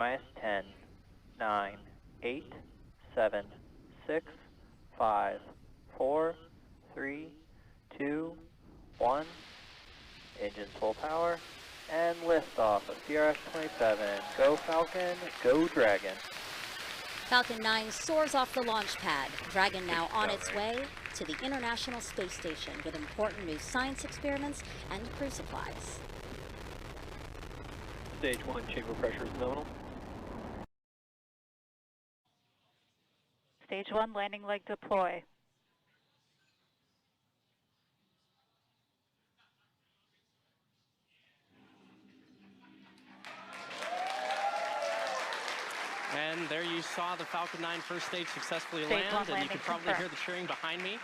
minus 10, 9, 8, 7, 6, 5, 4, 3, 2, 1. Engines full power. And liftoff of CRS-27. Go Falcon, go Dragon. Falcon 9 soars off the launch pad. Dragon now on its way to the International Space Station with important new science experiments and crew supplies. Stage 1 chamber pressure is nominal. Stage 1 landing leg deploy. And there you saw the Falcon 9 first stage successfully land, and you can probably hear the cheering behind me.